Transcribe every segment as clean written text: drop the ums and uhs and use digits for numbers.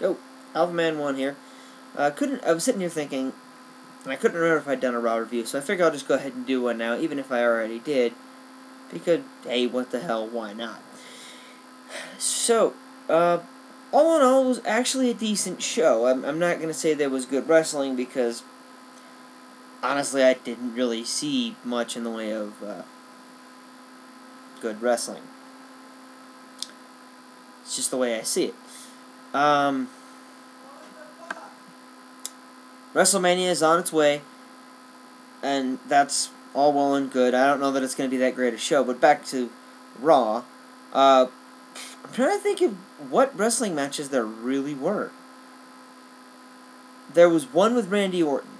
Oh, Alpha Man 1 here. I was sitting here thinking, and I couldn't remember if I'd done a Raw review, so I figured I'll just go ahead and do one now, even if I already did. Because, hey, what the hell, why not? So, all in all, it was actually a decent show. I'm not going to say there was good wrestling, because, honestly, I didn't really see much in the way of good wrestling. It's just the way I see it. WrestleMania is on its way, and that's all well and good. I don't know that it's going to be that great a show, but back to Raw. I'm trying to think of what wrestling matches there really were. There was one with Randy Orton,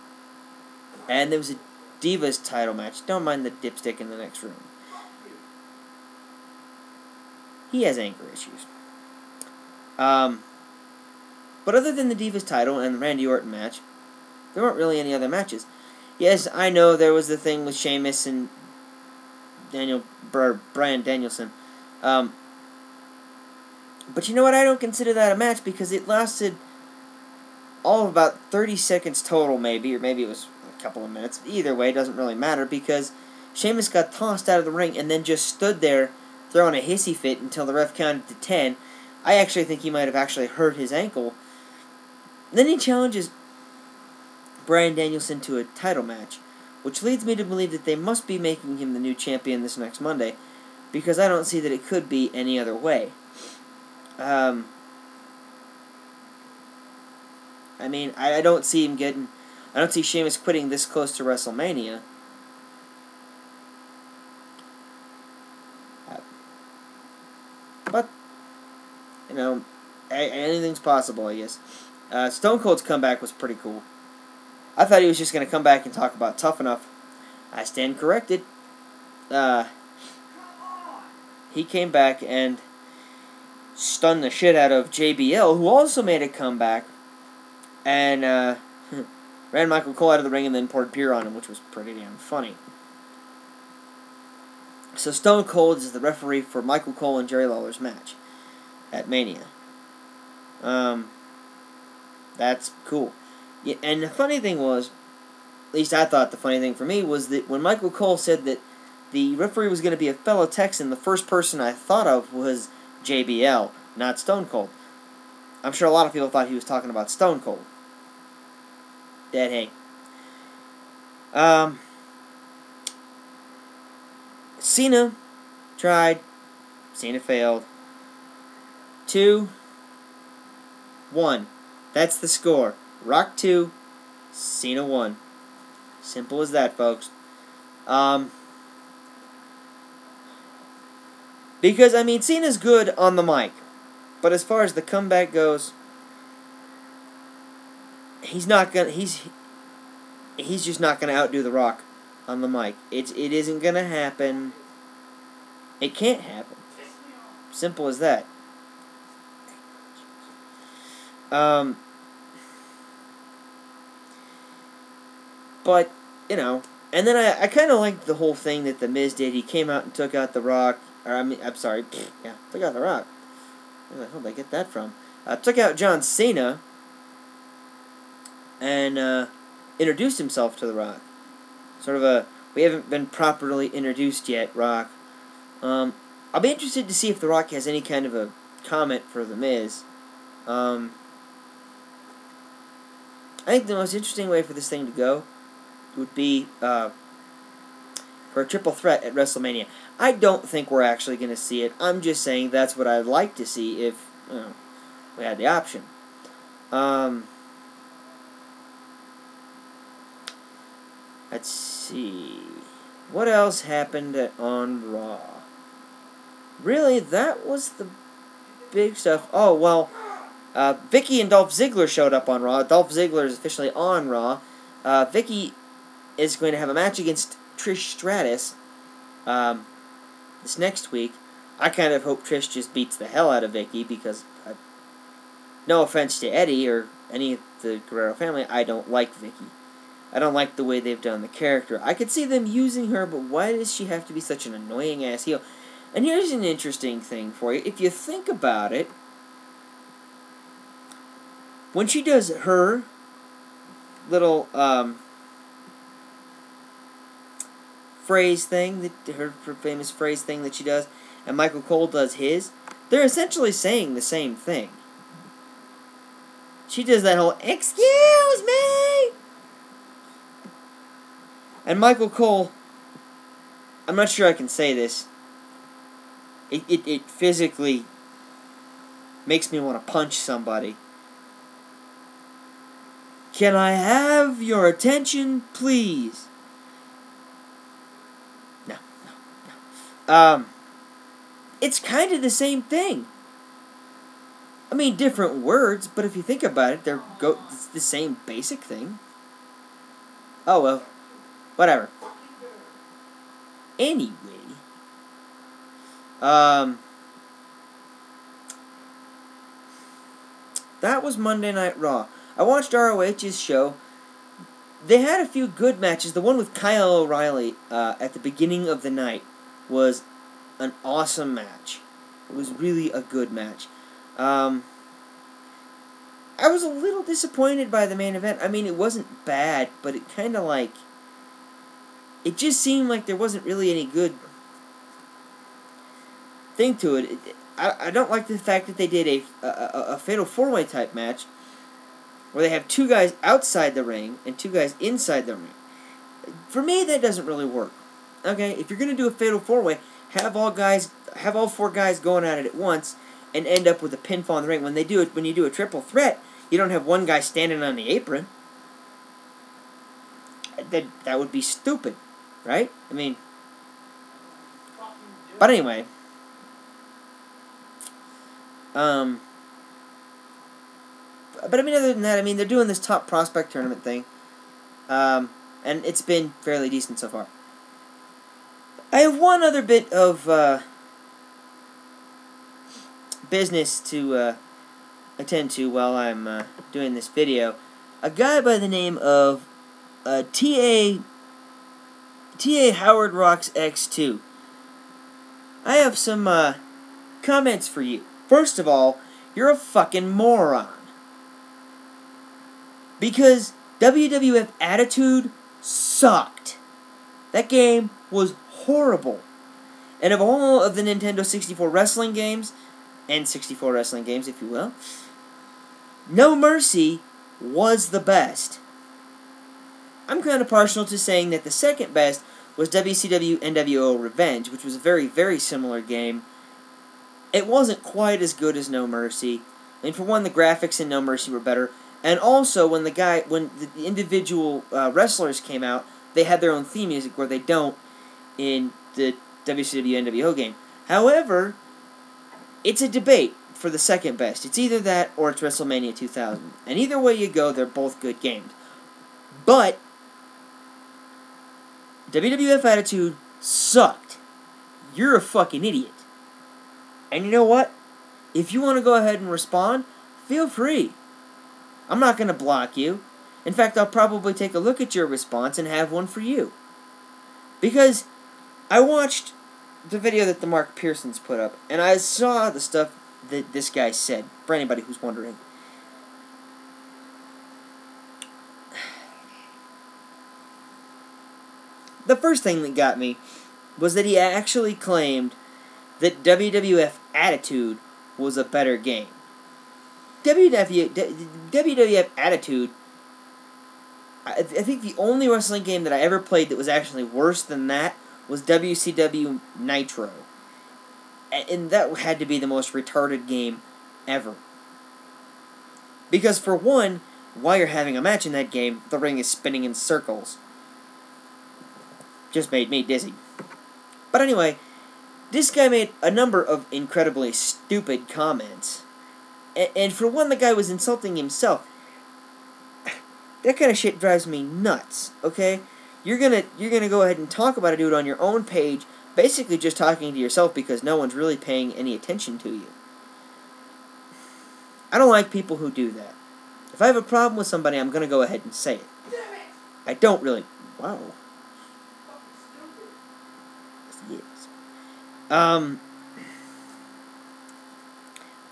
and there was a Divas title match. Don't mind the dipstick in the next room. He has anger issues. But other than the Divas title and the Randy Orton match, there weren't really any other matches. Yes, I know there was the thing with Sheamus and Bryan Danielson. But you know what? I don't consider that a match because it lasted all of about 30 seconds total, maybe, or maybe it was a couple of minutes. Either way, it doesn't really matter because Sheamus got tossed out of the ring and then just stood there throwing a hissy fit until the ref counted to 10. I actually think he might have actually hurt his ankle. Then he challenges Bryan Danielson to a title match, which leads me to believe that they must be making him the new champion this next Monday, because I don't see that it could be any other way. I mean, I don't see him getting... I don't see Sheamus quitting this close to WrestleMania. But, you know, anything's possible, I guess. Stone Cold's comeback was pretty cool. I thought he was just going to come back and talk about Tough Enough. I stand corrected. He came back and stunned the shit out of JBL, who also made a comeback, and ran Michael Cole out of the ring and then poured beer on him, which was pretty damn funny. So Stone Cold is the referee for Michael Cole and Jerry Lawler's match at Mania. That's cool. Yeah, and the funny thing was, at least I thought the funny thing for me, was that when Michael Cole said that the referee was going to be a fellow Texan, the first person I thought of was JBL, not Stone Cold. I'm sure a lot of people thought he was talking about Stone Cold. Dead hey. Cena tried. Cena failed. 2-1. That's the score. Rock 2, Cena 1. Simple as that, folks. Because, I mean, Cena's good on the mic. But as far as the comeback goes, he's just not gonna outdo The Rock on the mic. It isn't gonna happen. It can't happen. Simple as that. But, you know, and then I kind of liked the whole thing that The Miz did. He came out and took out The Rock. I'm sorry. Yeah, took out The Rock. Where the hell did I get that from? Took out John Cena and introduced himself to The Rock. Sort of we haven't been properly introduced yet, Rock. I'll be interested to see if The Rock has any kind of a comment for The Miz. I think the most interesting way for this thing to go would be for a triple threat at WrestleMania. I don't think we're actually going to see it. I'm just saying that's what I'd like to see if we had the option. Let's see. What else happened on Raw? Really, that was the big stuff. Oh, well, Vicky and Dolph Ziggler showed up on Raw. Dolph Ziggler is officially on Raw. Vicky is going to have a match against Trish Stratus this next week. I kind of hope Trish just beats the hell out of Vicky because, no offense to Eddie or any of the Guerrero family, I don't like Vicky. I don't like the way they've done the character. I could see them using her, but why does she have to be such an annoying-ass heel? And here's an interesting thing for you. If you think about it, when she does her little phrase thing, her famous phrase thing that she does, and Michael Cole does his, they're essentially saying the same thing. She does that whole, "Excuse me!" And Michael Cole, I'm not sure I can say this, it physically makes me want to punch somebody. "Can I have your attention, please?" No. It's kind of the same thing. I mean, different words, but if you think about it, it's the same basic thing. Oh, well. Whatever. Anyway. That was Monday Night Raw. I watched ROH's show. They had a few good matches. The one with Kyle O'Reilly at the beginning of the night was an awesome match. It was really a good match. I was a little disappointed by the main event. I mean, it wasn't bad, but it kind of like... It just seemed like there wasn't really any good thing to it. I don't like the fact that they did a Fatal 4-Way type match where they have two guys outside the ring and two guys inside the ring. For me, that doesn't really work. Okay, if you're going to do a Fatal 4-Way, have all four guys going at it at once and end up with a pinfall in the ring. When you do a triple threat, you don't have one guy standing on the apron. That would be stupid, right? I mean, but anyway, but I mean, other than that, I mean, they're doing this top prospect tournament thing, and it's been fairly decent so far. I have one other bit of business to attend to while I'm doing this video. A guy by the name of T.A. Howard Rocks X2. I have some comments for you. First of all, you're a fucking moron. Because WWF Attitude sucked. That game was horrible. And of all of the Nintendo 64 wrestling games, and 64 wrestling games, if you will, No Mercy was the best. I'm kind of partial to saying that the second best was WCW NWO Revenge, which was a very, very similar game. It wasn't quite as good as No Mercy. And for one, the graphics in No Mercy were better. And also, when the individual wrestlers came out, they had their own theme music, where they don't in the WCW NWO game. However, it's a debate for the second best. It's either that or it's WrestleMania 2000. And either way you go, they're both good games. But WWF Attitude sucked. You're a fucking idiot. And you know what? If you want to go ahead and respond, feel free. I'm not going to block you. In fact, I'll probably take a look at your response and have one for you. Because I watched the video that the Mark Pearsons put up, and I saw the stuff that this guy said, for anybody who's wondering. The first thing that got me was that he actually claimed that WWF Attitude was a better game. WWF Attitude, I think the only wrestling game that I ever played that was actually worse than that was WCW Nitro. And that had to be the most retarded game ever. Because for one, while you're having a match in that game, the ring is spinning in circles. Just made me dizzy. But anyway, this guy made a number of incredibly stupid comments. And for one, the guy was insulting himself. That kind of shit drives me nuts, okay? You're gonna go ahead and talk about it, do it on your own page, basically just talking to yourself because no one's really paying any attention to you. I don't like people who do that. If I have a problem with somebody, I'm gonna go ahead and say it. I don't really... Wow. Yes.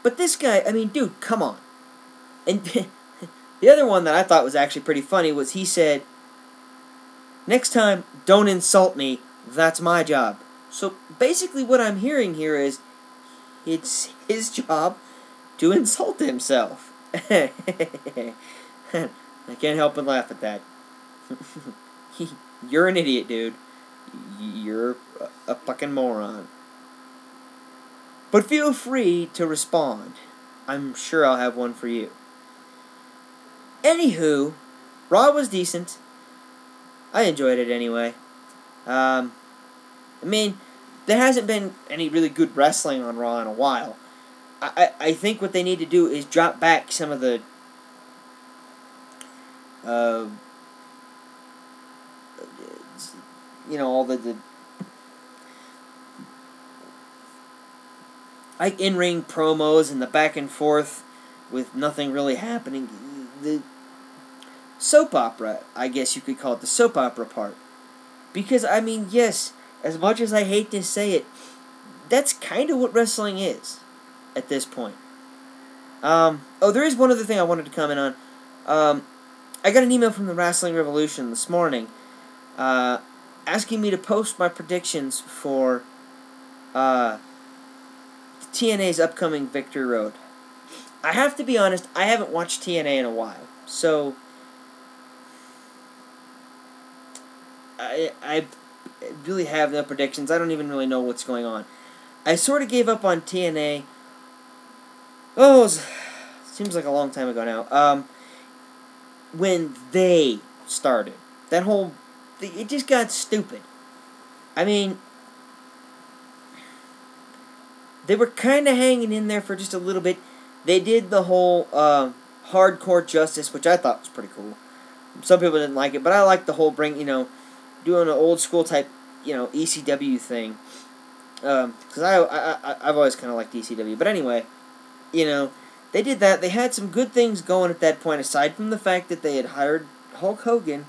But this guy, I mean, dude, come on. And The other one that I thought was actually pretty funny was he said, "Next time, don't insult me. That's my job." So basically what I'm hearing here is it's his job to insult himself. I can't help but laugh at that. You're an idiot, dude. You're a fucking moron. But feel free to respond. I'm sure I'll have one for you. Anywho, Raw was decent. I enjoyed it anyway. I mean, there hasn't been any really good wrestling on Raw in a while. I think what they need to do is drop back some of the all the like in-ring promos and the back and forth with nothing really happening. The soap opera, I guess you could call it, the soap opera part. Because, I mean, yes, as much as I hate to say it, that's kind of what wrestling is at this point. There is one other thing I wanted to comment on. I got an email from the Wrestling Revolution this morning asking me to post my predictions for TNA's upcoming Victory Road. I have to be honest, I haven't watched TNA in a while, so I really have no predictions. I don't even really know what's going on. I sort of gave up on TNA. Seems like a long time ago now. When they started, it just got stupid. I mean, they were kind of hanging in there for just a little bit. They did the whole hardcore justice, which I thought was pretty cool. Some people didn't like it, but I liked the whole doing an old school type, ECW thing. Because I've always kind of liked ECW. But anyway, they did that. They had some good things going at that point, aside from the fact that they had hired Hulk Hogan,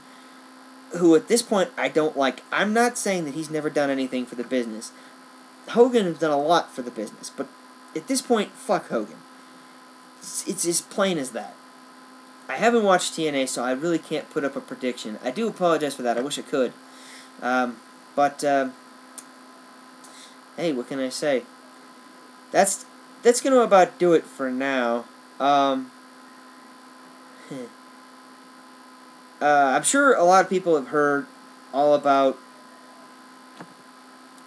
who at this point I don't like. I'm not saying that he's never done anything for the business. Hogan has done a lot for the business, but at this point, fuck Hogan. It's as plain as that. I haven't watched TNA, so I really can't put up a prediction. I do apologize for that. I wish I could. But hey, what can I say? That's going to about do it for now. I'm sure a lot of people have heard all about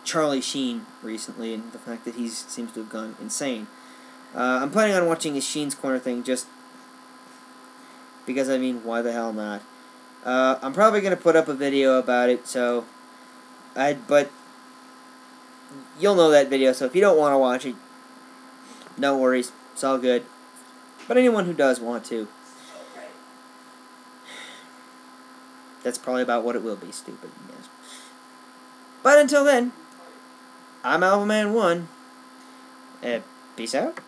Charlie Sheen recently and the fact that he seems to have gone insane. I'm planning on watching his Sheen's Corner thing just because, I mean, why the hell not? I'm probably going to put up a video about it, but you'll know that video, so if you don't want to watch it, no worries, it's all good. But anyone who does want to, that's probably about what it will be, stupid, yes. But until then, I'm Alpha Man 1, peace out.